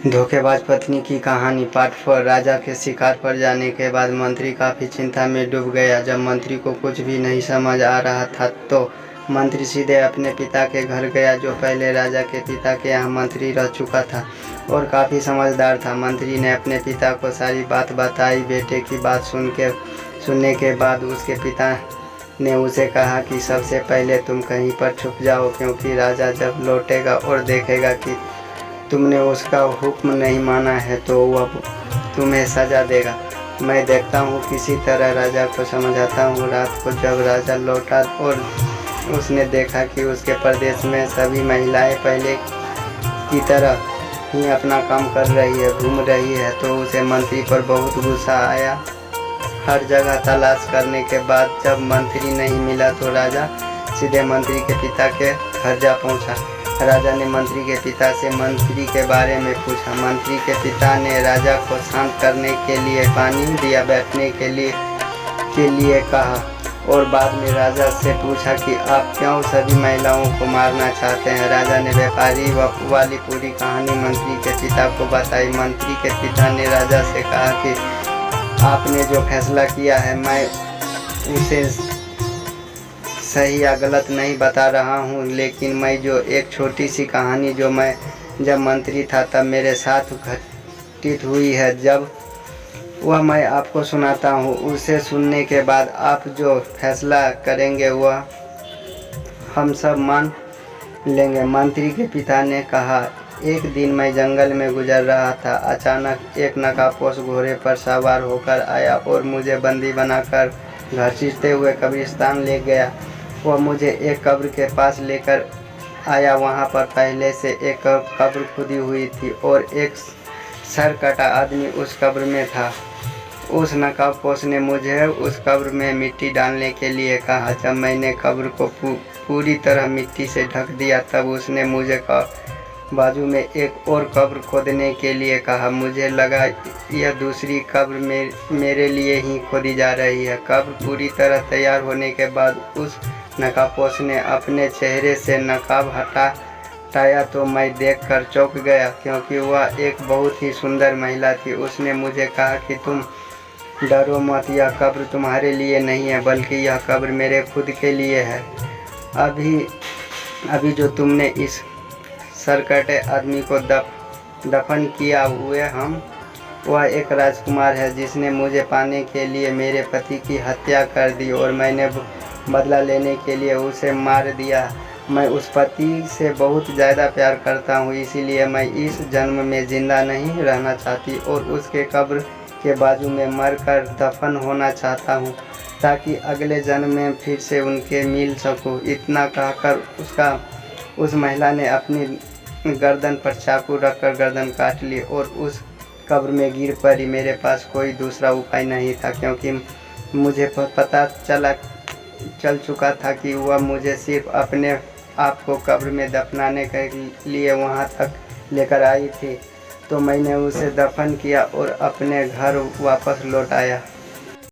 धोखेबाज पत्नी की कहानी पार्ट 4। राजा के शिकार पर जाने के बाद मंत्री काफ़ी चिंता में डूब गया। जब मंत्री को कुछ भी नहीं समझ आ रहा था तो मंत्री सीधे अपने पिता के घर गया, जो पहले राजा के पिता के यहाँ मंत्री रह चुका था और काफ़ी समझदार था। मंत्री ने अपने पिता को सारी बात बताई। बेटे की बात सुनने के बाद उसके पिता ने उसे कहा कि सबसे पहले तुम कहीं पर छुप जाओ, क्योंकि राजा जब लौटेगा और देखेगा कि तुमने उसका हुक्म नहीं माना है तो वह तुम्हें सज़ा देगा। मैं देखता हूँ किसी तरह राजा को समझाता हूँ। रात को जब राजा लौटा और उसने देखा कि उसके प्रदेश में सभी महिलाएं पहले की तरह ही अपना काम कर रही है, घूम रही है, तो उसे मंत्री पर बहुत गुस्सा आया। हर जगह तलाश करने के बाद जब मंत्री नहीं मिला तो राजा सीधे मंत्री के पिता के घर जा पहुँचा। राजा ने मंत्री के पिता से मंत्री के बारे में पूछा। मंत्री के पिता ने राजा को शांत करने के लिए पानी दिया, बैठने के लिए कहा और बाद में राजा से पूछा कि आप क्यों सभी महिलाओं को मारना चाहते हैं। राजा ने व्यापारी वाली पूरी कहानी मंत्री के पिता को बताई। मंत्री के पिता ने राजा से कहा कि आपने जो फैसला किया है मैं उसे सही या गलत नहीं बता रहा हूँ, लेकिन मैं जो एक छोटी सी कहानी जो मैं जब मंत्री था तब मेरे साथ घटित हुई है, जब वह मैं आपको सुनाता हूँ। उसे सुनने के बाद आप जो फैसला करेंगे वह हम सब मान लेंगे। मंत्री के पिता ने कहा, एक दिन मैं जंगल में गुजर रहा था। अचानक एक नकाबपोश घोड़े पर सवार होकर आया और मुझे बंदी बनाकर घसीटते हुए कब्रिस्तान ले गया। वह मुझे एक कब्र के पास लेकर आया। वहाँ पर पहले से एक कब्र खुदी हुई थी और एक सर कटा आदमी उस कब्र में था। उस नकाबपोश ने मुझे उस कब्र में मिट्टी डालने के लिए कहा। जब मैंने कब्र को पूरी तरह मिट्टी से ढक दिया तब उसने मुझे बाजू में एक और कब्र खोदने के लिए कहा। मुझे लगा यह दूसरी कब्र मेरे लिए ही खोदी जा रही है। कब्र पूरी तरह तैयार होने के बाद उस नकाबपोश ने अपने चेहरे से नकाब हटाया तो मैं देखकर चौंक गया, क्योंकि वह एक बहुत ही सुंदर महिला थी। उसने मुझे कहा कि तुम डरो मत, यह कब्र तुम्हारे लिए नहीं है बल्कि यह कब्र मेरे खुद के लिए है। अभी जो तुमने इस सरकटे आदमी को दफन किया वह एक राजकुमार है जिसने मुझे पाने के लिए मेरे पति की हत्या कर दी और मैंने बदला लेने के लिए उसे मार दिया। मैं उस पति से बहुत ज़्यादा प्यार करता हूँ, इसीलिए मैं इस जन्म में ज़िंदा नहीं रहना चाहती और उसके कब्र के बाजू में मरकर दफन होना चाहता हूँ, ताकि अगले जन्म में फिर से उनके मिल सकूँ। इतना कहकर उस महिला ने अपनी गर्दन पर चाकू रखकर गर्दन काट ली और उस कब्र में गिर पड़ी। मेरे पास कोई दूसरा उपाय नहीं था, क्योंकि मुझे पता चल चुका था कि वह मुझे सिर्फ अपने आप को कब्र में दफनाने के लिए वहां तक लेकर आई थी। तो मैंने उसे दफन किया और अपने घर वापस लौट आया।